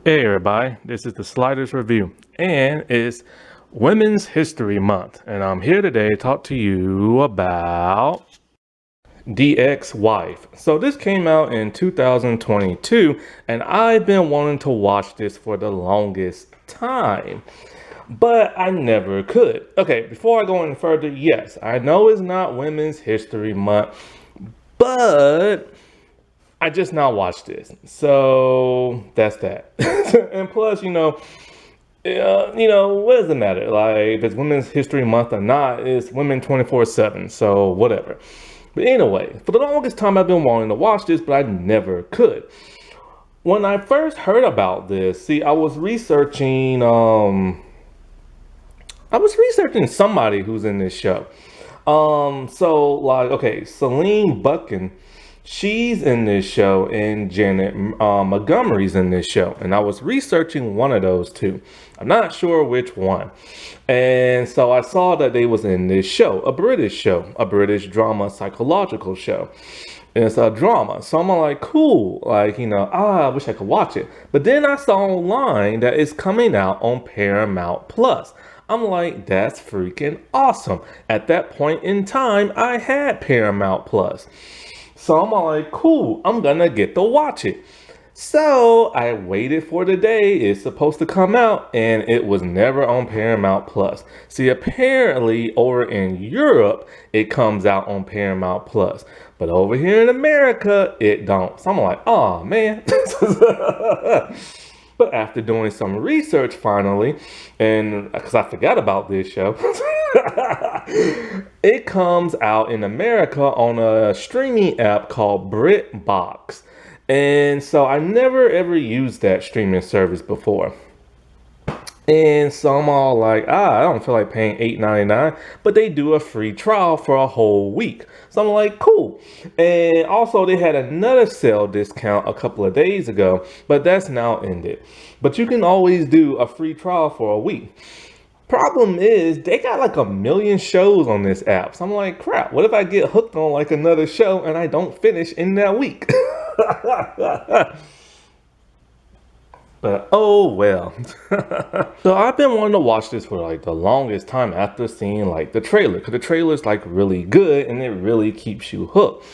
Hey everybody, this is the Sliders Review, and it's Women's History Month, and I'm here today to talk to you about The Ex-Wife. So this came out in 2022, and I've been wanting to watch this for the longest time, but I never could. Okay, before I go any further, yes, I know it's not Women's History Month, but I just now watched this, so that's that. And plus, what does it matter? Like, if it's Women's History Month or not, it's women 24/7, so whatever. But anyway, for the longest time, I've been wanting to watch this, but I never could. When I first heard about this, see, I was researching somebody who's in this show. So like, okay, Celine Buckin, she's in this show, and Janet Montgomery's in this show, and I was researching one of those two. I'm not sure which one, and so I saw that they was in this show, a British drama psychological show. And it's a drama, so I'm like, cool, like, I wish I could watch it. But then I saw online that it's coming out on Paramount Plus. I'm like, that's freaking awesome. At that point in time, I had Paramount Plus. So I'm like, cool, I'm gonna get to watch it. So I waited for the day it's supposed to come out, and it was never on Paramount Plus. See, apparently over in Europe, it comes out on Paramount Plus. But over here in America, it don't. So I'm like, oh man. But after doing some research finally, and because I forgot about this show, it comes out in America on a streaming app called BritBox. And so I never ever used that streaming service before. And so I'm all like, I don't feel like paying $8.99, but they do a free trial for a whole week. So I'm like, cool. And also they had another sale discount a couple of days ago, but that's now ended. But you can always do a free trial for a week. Problem is, they got like a million shows on this app. So I'm like, crap, what if I get hooked on like another show and I don't finish in that week? But oh well. So I've been wanting to watch this for like the longest time after seeing like the trailer, because the trailer is like really good and it really keeps you hooked.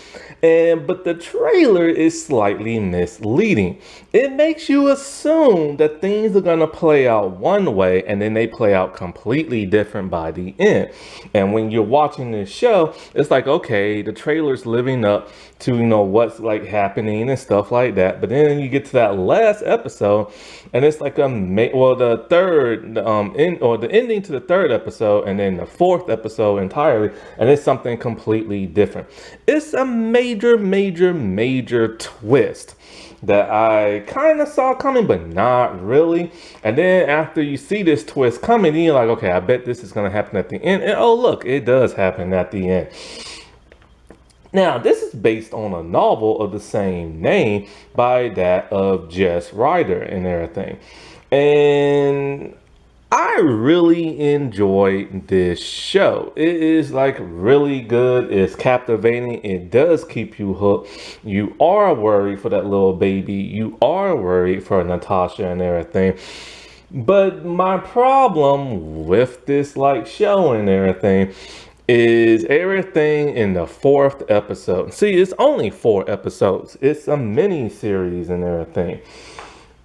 But the trailer is slightly misleading. It makes you assume that things are gonna play out one way and then they play out completely different by the end. And when you're watching this show, it's like, okay, the trailer's living up to what's like happening and stuff like that. But then you get to that last episode, and it's like the ending to the third episode, and then the fourth episode entirely, and it's something completely different. It's a major twist that I kind of saw coming, but not really. And then after you see this twist coming, then you're like, okay, I bet this is going to happen at the end. And oh, look, it does happen at the end. Now, this is based on a novel of the same name by that of Jess Ryder and everything. And I really enjoyed this show. It is like really good. It's captivating. It does keep you hooked. You are worried for that little baby. You are worried for Natasha and everything. But my problem with this like show and everything is everything in the fourth episode. See, it's only 4 episodes. It's a mini series and everything.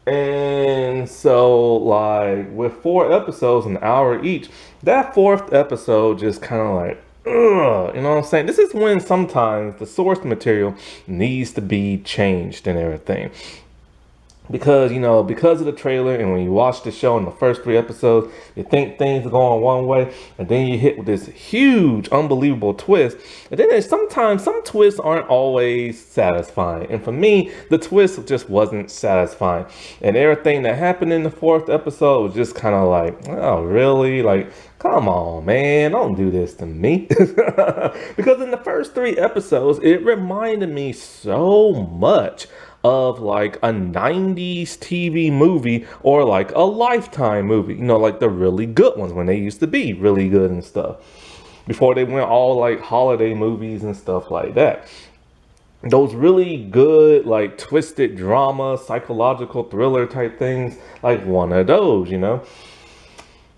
And so, like, with 4 episodes, an hour each, that fourth episode just kind of like, ugh, you know what I'm saying? This is when sometimes the source material needs to be changed and everything. Because of the trailer, and when you watch the show in the first 3 episodes, you think things are going one way, and then you hit with this huge, unbelievable twist. And then sometimes some twists aren't always satisfying. And for me, the twist just wasn't satisfying. And everything that happened in the 4th episode was just kind of like, oh, really? Like, come on, man, don't do this to me. Because in the first 3 episodes, it reminded me so much of like a 90s TV movie or like a Lifetime movie, like the really good ones when they used to be really good and stuff, before they went all like holiday movies and stuff like that. those really good, like twisted drama, psychological thriller type things, like one of those, you know.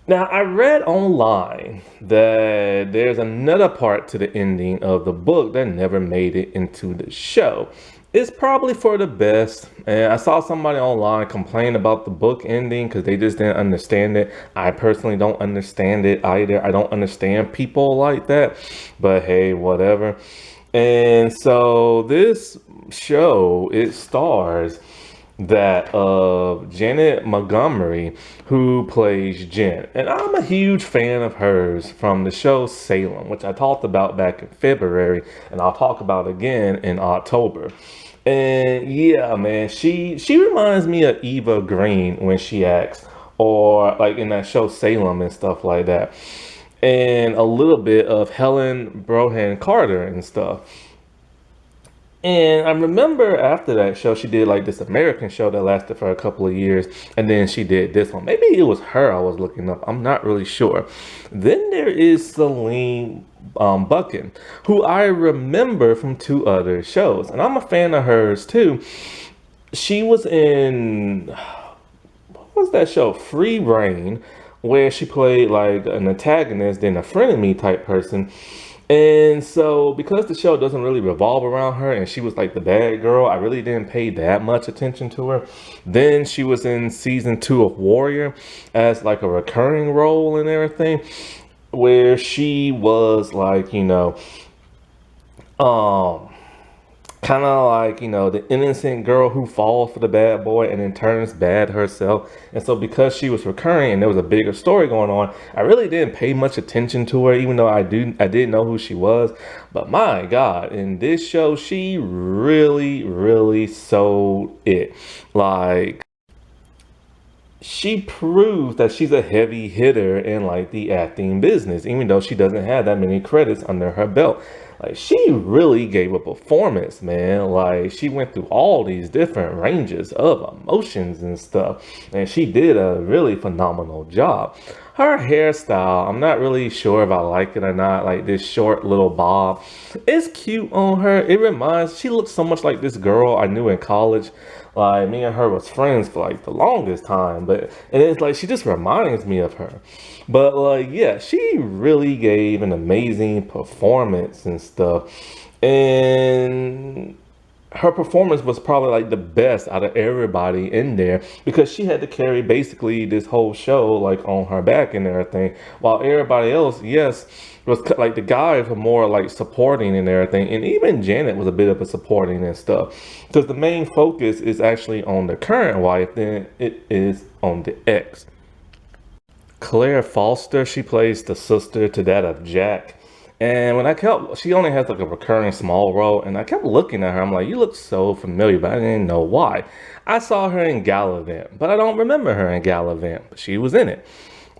Now, I read online that there's another part to the ending of the book that never made it into the show. It's probably for the best. And I saw somebody online complain about the book ending because they just didn't understand it. I personally don't understand it either. I don't understand people like that. But hey, whatever. And so this show, it stars that of Janet Montgomery, who plays Jen. And I'm a huge fan of hers from the show Salem, which I talked about back in February, and I'll talk about again in October. And yeah, man, she reminds me of Eva Green when she acts, or like in that show Salem and stuff like that. And a little bit of Helen Brohan Carter and stuff. And I remember after that show, she did like this American show that lasted for a couple of years. And then she did this one. Maybe it was her I was looking up. I'm not really sure. Then there is Celine Buckin, who I remember from two other shows. And I'm a fan of hers too. She was in, what was that show? Free Reign, where she played like an antagonist, then a frenemy type person. And so, because the show doesn't really revolve around her and she was like the bad girl, I really didn't pay that much attention to her. Then she was in season 2 of Warrior as like a recurring role and everything, where she was like, um, kind of like, the innocent girl who falls for the bad boy and then turns bad herself. And so because she was recurring and there was a bigger story going on, I really didn't pay much attention to her, even though I did know who she was. But my God, in this show, she really, really sold it. Like, she proves that she's a heavy hitter in like the acting business, even though she doesn't have that many credits under her belt. Like, she really gave a performance, man. Like, she went through all these different ranges of emotions and stuff, and she did a really phenomenal job. Her hairstyle, I'm not really sure if I like it or not. Like, this short little bob, it's cute on her. She looks so much like this girl I knew in college. Like, me and her was friends for like the longest time, and it's like she just reminds me of her. But like, yeah, she really gave an amazing performance and stuff. And her performance was probably like the best out of everybody in there, because she had to carry basically this whole show like on her back and everything, while everybody else, yes, was like the guys were more like supporting and everything, and even Janet was a bit of a supporting and stuff, because the main focus is actually on the current wife than it is on the ex. Claire Foster, she plays the sister to that of Jack. And she only has like a recurring small role, and I kept looking at her. I'm like, you look so familiar, but I didn't know why. I saw her in Gallivant, but I don't remember her in Gallivant, but she was in it.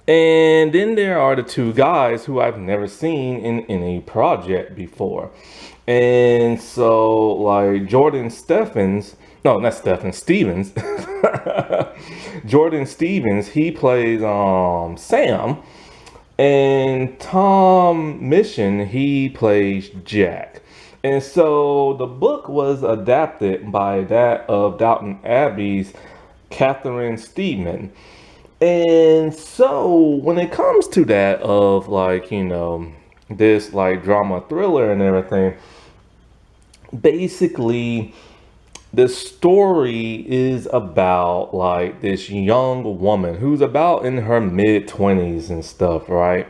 And then there are the two guys who I've never seen in any project before. And so, like, Jordan Stevens, no, not Stevens, Stevens. Jordan Stevens, he plays Sam. And Tom Mission, he plays Jack. And so the book was adapted by that of Downton Abbey's Catherine Steedman. And so when it comes to that of like, this like drama thriller and everything, basically the story is about like this young woman who's about in her mid 20s and stuff, right?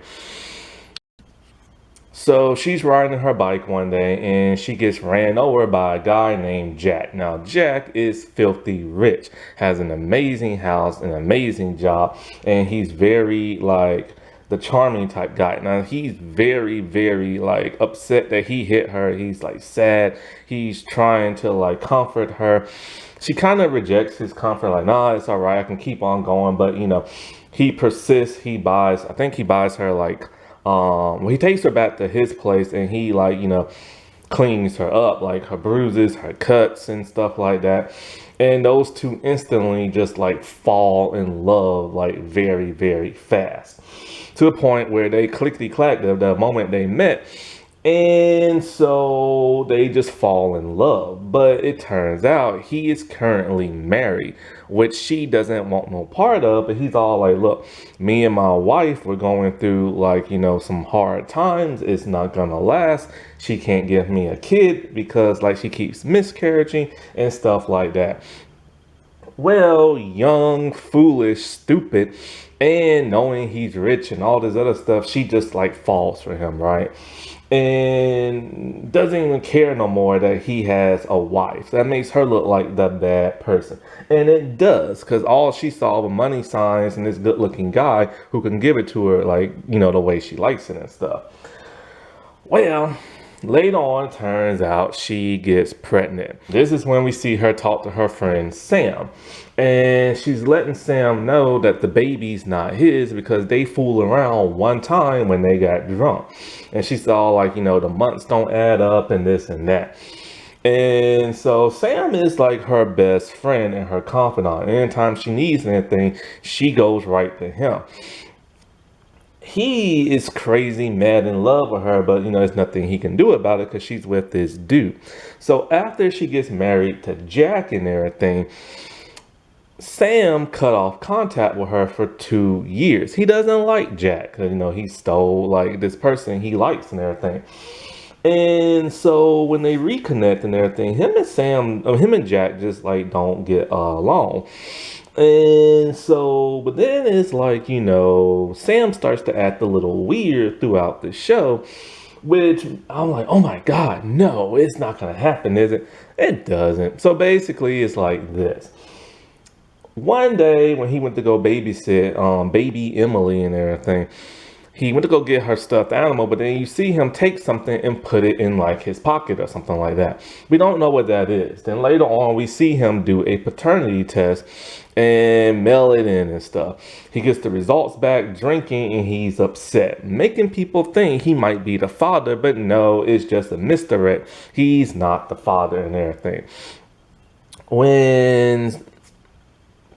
So she's riding her bike one day and she gets ran over by a guy named Jack. Now, Jack is filthy rich, has an amazing house, an amazing job, and he's very like the charming type guy. Now, he's very, very like upset that he hit her. He's like sad. He's trying to like comfort her. She kind of rejects his comfort, like, nah, it's all right, I can keep on going. But he persists. I think he buys her like he takes her back to his place, and he like, cleans her up, like her bruises, her cuts and stuff like that. And those two instantly just like fall in love like very, very fast, to the point where they clickety clack the moment they met. And so they just fall in love. But it turns out he is currently married, which she doesn't want no part of. But he's all like, look, me and my wife, we're going through like, some hard times. It's not gonna last. She can't give me a kid because like she keeps miscarrying and stuff like that. Well, young, foolish, stupid, and knowing he's rich and all this other stuff, she just like falls for him, right? And doesn't even care no more that he has a wife. That makes her look like the bad person. And it does, because all she saw were money signs and this good looking guy who can give it to her, like, the way she likes it and stuff. Well, later on, turns out she gets pregnant. This is when we see her talk to her friend Sam. And she's letting Sam know that the baby's not his because they fool around one time when they got drunk. And she's all like, the months don't add up and this and that. And so Sam is like her best friend and her confidant. Anytime she needs anything, she goes right to him. He is crazy mad in love with her, but there's nothing he can do about it because she's with this dude. So after she gets married to Jack and everything, Sam cut off contact with her for 2 years. He doesn't like Jack because he stole like this person he likes and everything. And so when they reconnect and everything, him and Jack just like don't get along. And so, but then it's like, Sam starts to act a little weird throughout the show, which I'm like, oh my God, no, it's not going to happen, is it? It doesn't. So basically, it's like this. One day when he went to go babysit baby Emily and everything, he went to go get her stuffed animal, but then you see him take something and put it in like his pocket or something like that. We don't know what that is. Then later on, we see him do a paternity test and mail it in and stuff. He gets the results back drinking and he's upset, making people think he might be the father, but no, it's just a misdirect. He's not the father and everything. When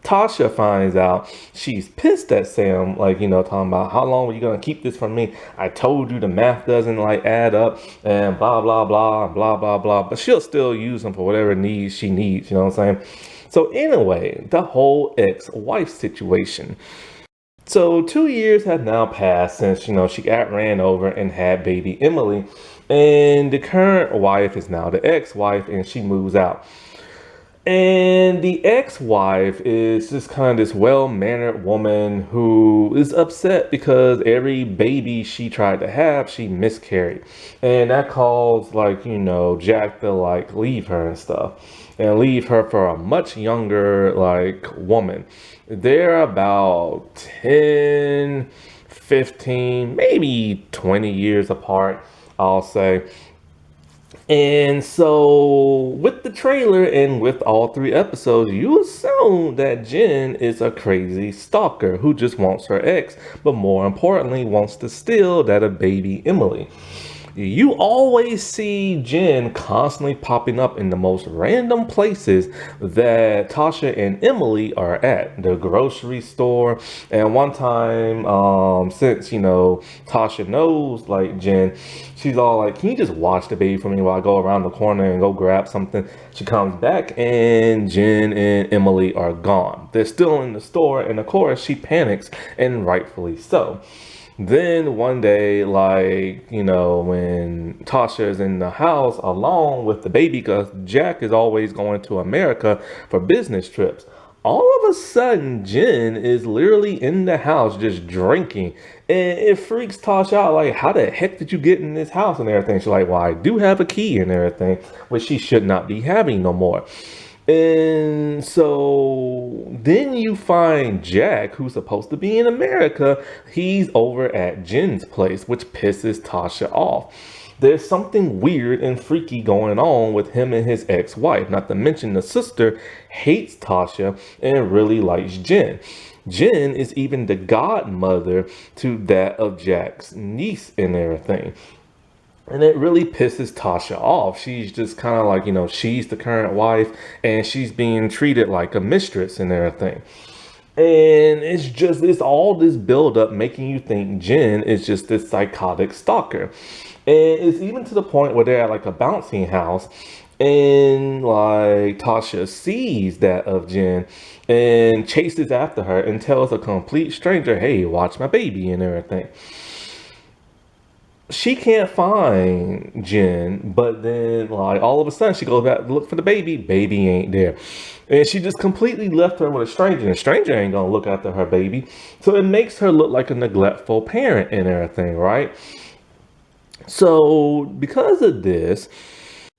Tasha finds out, she's pissed at Sam, like, talking about how long were you going to keep this from me? I told you the math doesn't like add up and blah, blah, blah, blah, blah, blah. But she'll still use him for whatever needs she needs, you know what I'm saying? So anyway, the whole ex-wife situation. So 2 years have now passed since, she got ran over and had baby Emily. And the current wife is now the ex-wife and she moves out. And the ex-wife is just kind of this well-mannered woman who is upset because every baby she tried to have, she miscarried. And that caused like, Jack to like leave her and stuff. And leave her for a much younger like woman. They're about 10, 15, maybe 20 years apart, I'll say. And so with the trailer and with all 3 episodes, you assume that Jen is a crazy stalker who just wants her ex, but more importantly, wants to steal that of baby Emily. You always see Jen constantly popping up in the most random places that Tasha and Emily are at. The grocery store. And one time, since, Tasha knows, like, Jen, she's all like, can you just watch the baby for me while I go around the corner and go grab something? She comes back and Jen and Emily are gone. They're still in the store. And, of course, she panics, and rightfully so. Then one day, like, when Tasha is in the house alone with the baby, because Jack is always going to America for business trips. All of a sudden, Jen is literally in the house just drinking. And it freaks Tasha out, like, how the heck did you get in this house and everything? She's like, well, I do have a key and everything, which she should not be having no more. And so then you find Jack, who's supposed to be in America. He's over at Jen's place, which pisses Tasha off. There's something weird and freaky going on with him and his ex-wife. Not to mention the sister hates Tasha and really likes Jen. Jen is even the godmother to that of Jack's niece and everything. And it really pisses Tasha off. She's just kind of like, she's the current wife and she's being treated like a mistress and everything. And it's all this buildup making you think Jen is just this psychotic stalker. And it's even to the point where they're at like a bouncing house, and like Tasha sees that of Jen and chases after her and tells a complete stranger, hey, watch my baby and everything. She can't find Jen, but then like all of a sudden she goes back to look for the baby. Baby ain't there. And she just completely left her with a stranger. And the stranger ain't gonna look after her baby. So it makes her look like a neglectful parent and everything, right? So because of this,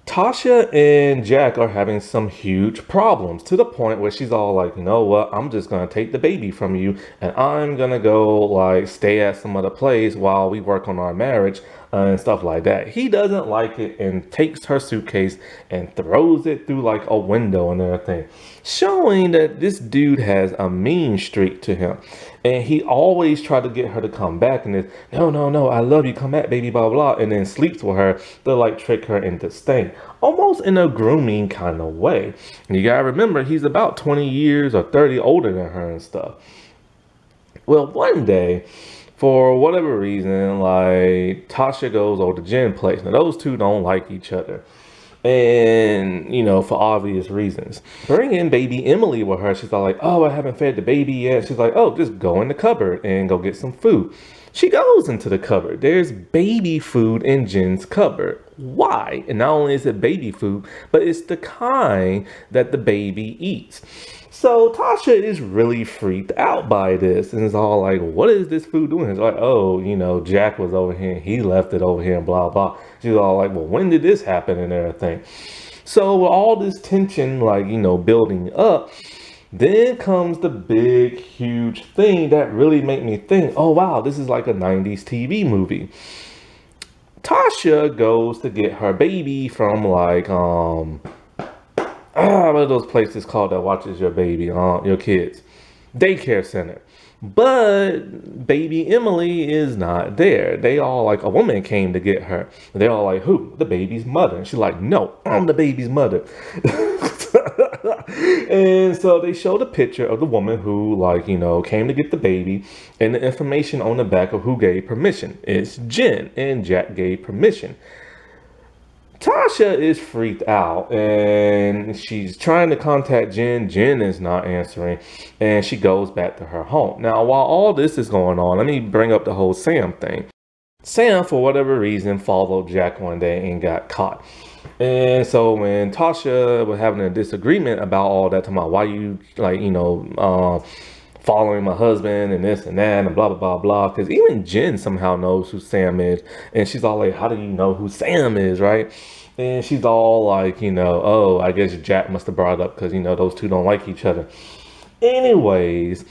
Tasha and Jack are having some huge problems to the point where she's all like, you know what, I'm just going to take the baby from you and I'm going to go like stay at some other place while we work on our marriage and stuff like that. He doesn't like it and takes her suitcase and throws it through like a window and everything, showing that this dude has a mean streak to him. And he always tried to get her to come back and it's, no, no, no, I love you, come back, baby, blah, blah, and then sleeps with her to like trick her into staying. Almost in a grooming kind of way. And you gotta remember, he's about 20 years or 30 older than her and stuff. Well, one day, for whatever reason, like Tasha goes over to Jen's place. Now those two don't like each other. And, you know, for obvious reasons. Bring in baby Emily with her. She's all like, oh, I haven't fed the baby yet. She's like, oh, just go in the cupboard and go get some food. She goes into the cupboard. There's baby food in Jen's cupboard. Why? And not only is it baby food, but it's the kind that the baby eats. So Tasha is really freaked out by this and is all like, what is this food doing? It's like, oh, you know, Jack was over here and he left it over here and blah, blah. She's all like, well, when did this happen and everything? So with all this tension, like, you know, building up, then comes the big, huge thing that really made me think, oh, wow, this is like a 90s TV movie. Tasha goes to get her baby from like, one of those places called that watches your baby, your kids, daycare center. But baby Emily is not there. They all like, a woman came to get her. They're all like, who? The baby's mother. And she's like, no, I'm the baby's mother. And so they showed a picture of the woman who, like, you know, came to get the baby, and the information on the back of who gave permission. It's Jen, and Jack gave permission. Tasha is freaked out and she's trying to contact Jen. Jen is not answering and she goes back to her home. Now, while all this is going on, let me bring up the whole Sam thing. Sam, for whatever reason, followed Jack one day and got caught. And so when Tasha was having a disagreement about all that, talking about why you, like, you know, following my husband and this and that and blah, blah, blah, blah. Because even Jen somehow knows who Sam is. And she's all like, how do you know who Sam is, right? And she's all like, you know, oh, I guess Jack must have brought it up because, you know, those two don't like each other. Anyways,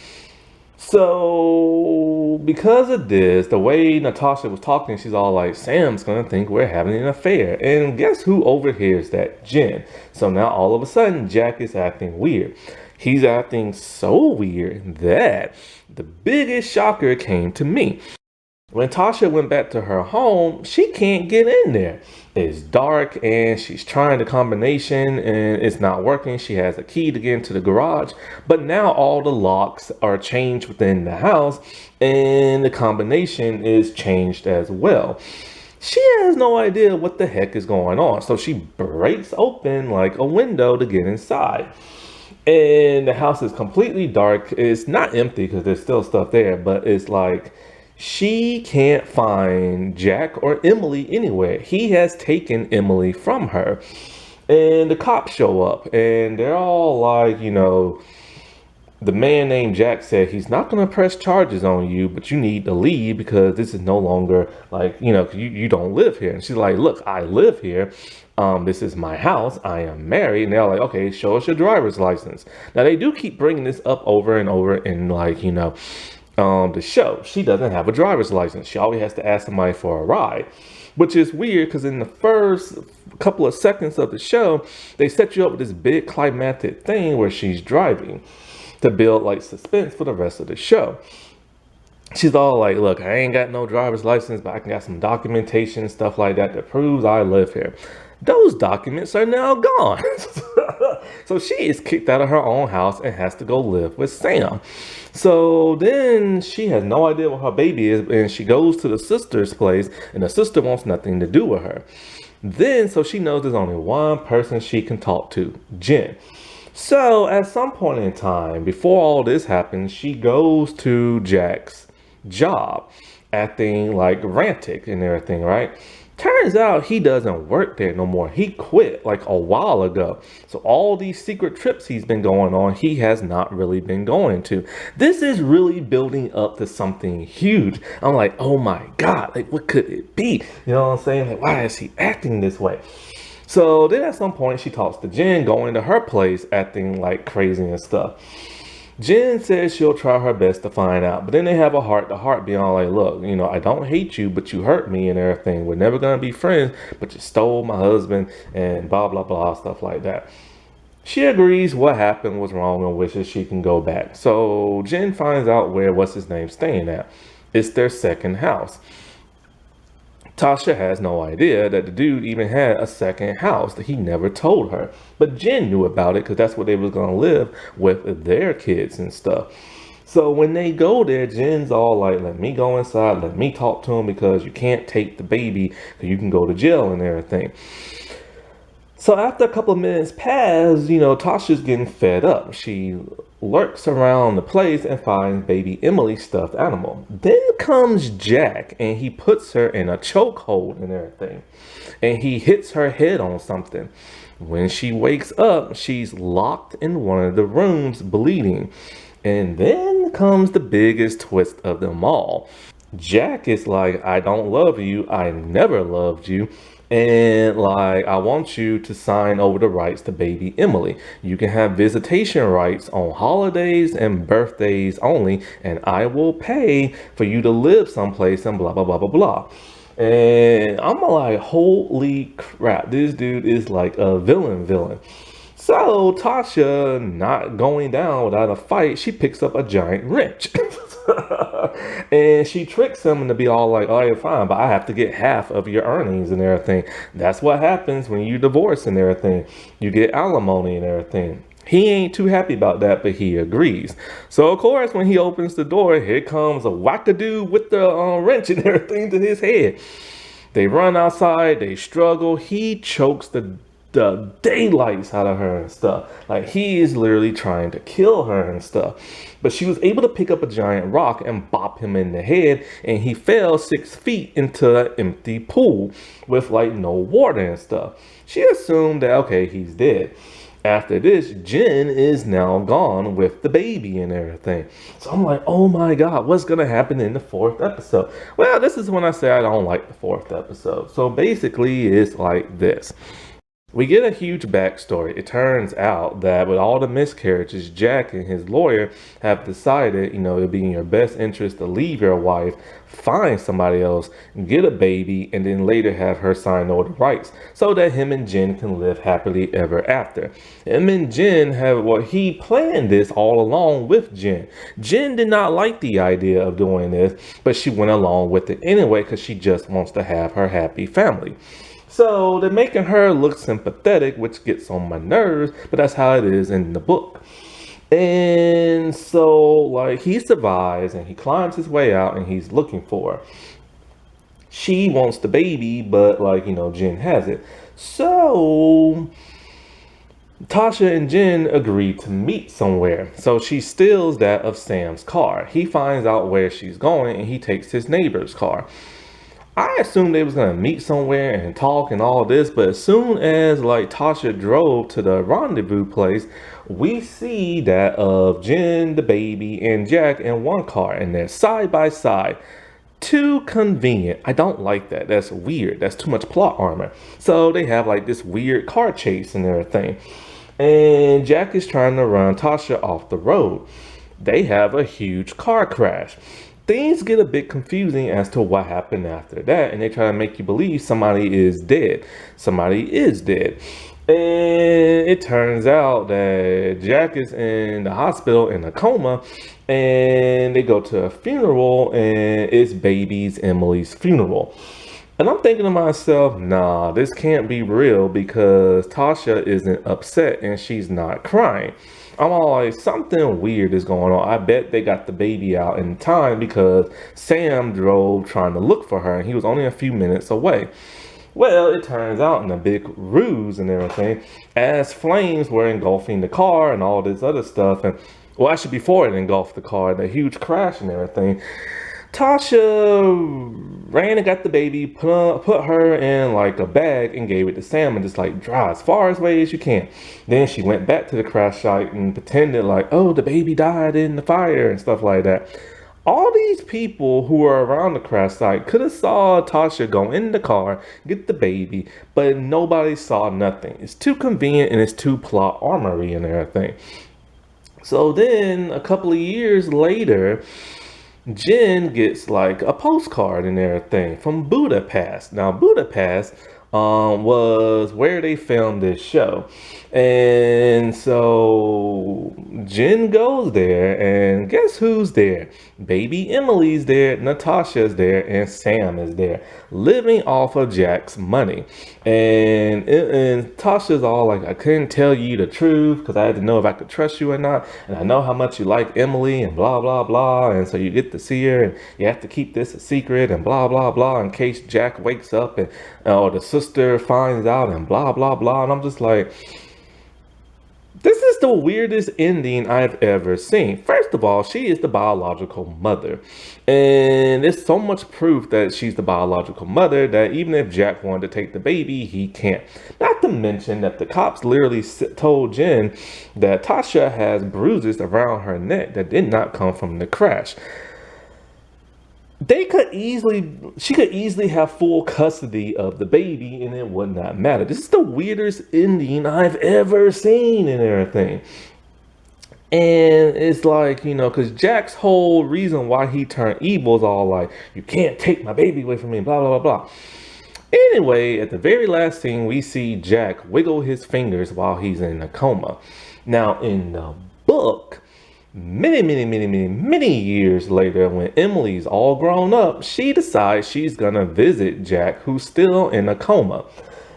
so because of this, the way Natasha was talking, she's all like, Sam's going to think we're having an affair. And guess who overhears that? Jen. So now all of a sudden, Jack is acting weird. He's acting so weird that the biggest shocker came to me. When Tasha went back to her home, she can't get in there. It's dark and she's trying the combination and it's not working. She has a key to get into the garage, but now all the locks are changed within the house and the combination is changed as well. She has no idea what the heck is going on. So she breaks open like a window to get inside. And the house is completely dark. It's not empty because there's still stuff there, but it's like she can't find Jack or Emily anywhere. He has taken Emily from her. And the cops show up and they're all like, you know, the man named Jack said he's not going to press charges on you, but you need to leave because this is no longer like, you know, you don't live here. And she's like, look, I live here. This is my house. I am married. And they're like, okay, show us your driver's license. Now, they do keep bringing this up over and over in, like, you know, the show. She doesn't have a driver's license. She always has to ask somebody for a ride, which is weird because in the first couple of seconds of the show, they set you up with this big climactic thing where she's driving to build like suspense for the rest of the show. She's all like, look, I ain't got no driver's license, but I can got some documentation and stuff like that that proves I live here. Those documents are now gone. So she is kicked out of her own house and has to go live with Sam. So then she has no idea what her baby is, and she goes to the sister's place, and the sister wants nothing to do with her. Then, so she knows there's only one person she can talk to, Jen. So at some point in time, before all this happens, she goes to Jack's job, acting like frantic and everything, right? Turns out he doesn't work there no more. He quit like a while ago. So all these secret trips he's been going on, he has not really been going to. This is really building up to something huge. I'm like, oh my God, like what could it be? You know what I'm saying? Like, why is he acting this way? So then at some point she talks to Jen, going to her place, acting like crazy and stuff. Jen says she'll try her best to find out, but then they have a heart-to-heart being all like, look, you know, I don't hate you, but you hurt me and everything. We're never going to be friends, but you stole my husband and blah, blah, blah, stuff like that. She agrees what happened was wrong and wishes she can go back. So Jen finds out where, what's his name, staying at. It's their second house. Tasha has no idea that the dude even had a second house that he never told her. But Jen knew about it because that's where they was going to live with their kids and stuff. So when they go there, Jen's all like, let me go inside, let me talk to him because you can't take the baby because you can go to jail and everything. So after a couple of minutes pass, you know, Tasha's getting fed up. She lurks around the place and finds baby Emily's stuffed animal. Then comes Jack and he puts her in a chokehold and everything. And he hits her head on something. When she wakes up, she's locked in one of the rooms bleeding. And then comes the biggest twist of them all. Jack is like, I don't love you. I never loved you. And like, I want you to sign over the rights to baby Emily. You can have visitation rights on holidays and birthdays only, and I will pay for you to live someplace and blah, blah, blah, blah, blah. And I'm like, holy crap, this dude is like a villain. So Tasha, not going down without a fight, she picks up a giant wrench. And she tricks him to be all like, oh, you're fine, but I have to get half of your earnings and everything. That's what happens when you divorce and everything. You get alimony and everything. He ain't too happy about that, but he agrees. So, of course, when he opens the door, here comes a wackadoo with the wrench and everything to his head. They run outside, they struggle. He chokes the daylights out of her and stuff. Like, he is literally trying to kill her and stuff. But she was able to pick up a giant rock and bop him in the head, and he fell 6 feet into an empty pool with like no water and stuff. She assumed that, okay, he's dead. After this, Jen is now gone with the baby and everything. So I'm like, oh my God, what's going to happen in the 4th episode? Well, this is when I say I don't like the 4th episode. So basically, it's like this. We get a huge backstory. It turns out that with all the miscarriages, Jack and his lawyer have decided, you know, it'd be in your best interest to leave your wife, find somebody else, get a baby, and then later have her sign over the rights so that him and Jen can live happily ever after. Him and Jen have, well, he planned this all along with Jen. Jen did not like the idea of doing this, but she went along with it anyway because she just wants to have her happy family. So they're making her look sympathetic, which gets on my nerves, but that's how it is in the book. And so like he survives and he climbs his way out and he's looking for her. She wants the baby, but like, you know, Jen has it. So Tasha and Jen agree to meet somewhere. So she steals that of Sam's car. He finds out where she's going and he takes his neighbor's car. I assumed they was going to meet somewhere and talk and all this, but as soon as like Tasha drove to the rendezvous place, we see that of Jen, the baby, and Jack in one car, and they're side by side. Too convenient. I don't like that. That's weird. That's too much plot armor. So they have like this weird car chase and everything. And Jack is trying to run Tasha off the road. They have a huge car crash. Things get a bit confusing as to what happened after that, and they try to make you believe somebody is dead. Somebody is dead. And it turns out that Jack is in the hospital in a coma, and they go to a funeral, and it's baby's Emily's funeral. And I'm thinking to myself, nah, this can't be real because Tasha isn't upset and she's not crying. I'm all like, something weird is going on. I bet they got the baby out in time because Sam drove trying to look for her and he was only a few minutes away. Well, it turns out in a big ruse and everything, as flames were engulfing the car and all this other stuff, and well, actually before it engulfed the car, the huge crash and everything, Tasha ran and got the baby, put her in like a bag and gave it to Sam and just like drive as far away as you can. Then she went back to the crash site and pretended like, oh, the baby died in the fire and stuff like that. All these people who were around the crash site could have saw Tasha go in the car, get the baby, but nobody saw nothing. It's too convenient and it's too plot armory and everything. So then a couple of years later, Jen gets like a postcard and everything from Budapest. Now, Budapest was where they filmed this show. And so Jen goes there, and guess who's there? Baby Emily's there, Natasha's there, and Sam is there, living off of Jack's money. And Tasha's all like, I couldn't tell you the truth because I had to know if I could trust you or not. And I know how much you like Emily and blah, blah, blah. And so you get to see her and you have to keep this a secret and blah, blah, blah in case Jack wakes up and or the sister finds out and blah, blah, blah. And I'm just like, this is the weirdest ending I've ever seen. First of all, she is the biological mother. And there's so much proof that she's the biological mother that even if Jack wanted to take the baby, he can't. Not to mention that the cops literally told Jen that Tasha has bruises around her neck that did not come from the crash. She could easily have full custody of the baby and it would not matter. This is the weirdest ending I've ever seen and everything. And it's like, because Jack's whole reason why he turned evil is all like, you can't take my baby away from me, blah, blah, blah, blah. Anyway, at the very last scene, we see Jack wiggle his fingers while he's in a coma. Now, in the book, many years later, when Emily's all grown up, she decides she's gonna visit Jack, who's still in a coma.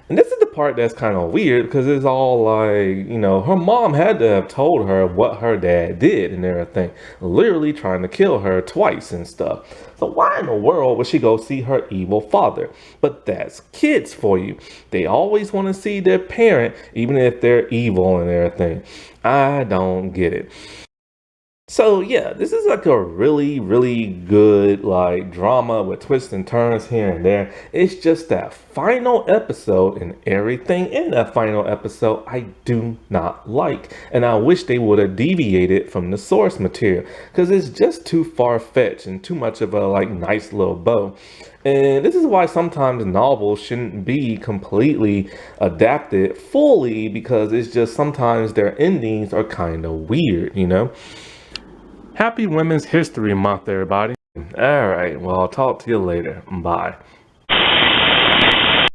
And this is the part that's kind of weird because it's all like, her mom had to have told her what her dad did and everything, literally trying to kill her twice and stuff. So why in the world would she go see her evil father? But that's kids for you. They always want to see their parent, even if they're evil and everything. I don't get it. So yeah, this is like a really, really good like drama with twists and turns here and there. It's just that final episode and everything in that final episode I do not like. And I wish they would have deviated from the source material because it's just too far-fetched and too much of a like nice little bow. And this is why sometimes novels shouldn't be completely adapted fully because it's just sometimes their endings are kind of weird. Happy Women's History Month, everybody. All right, well, I'll talk to you later. Bye.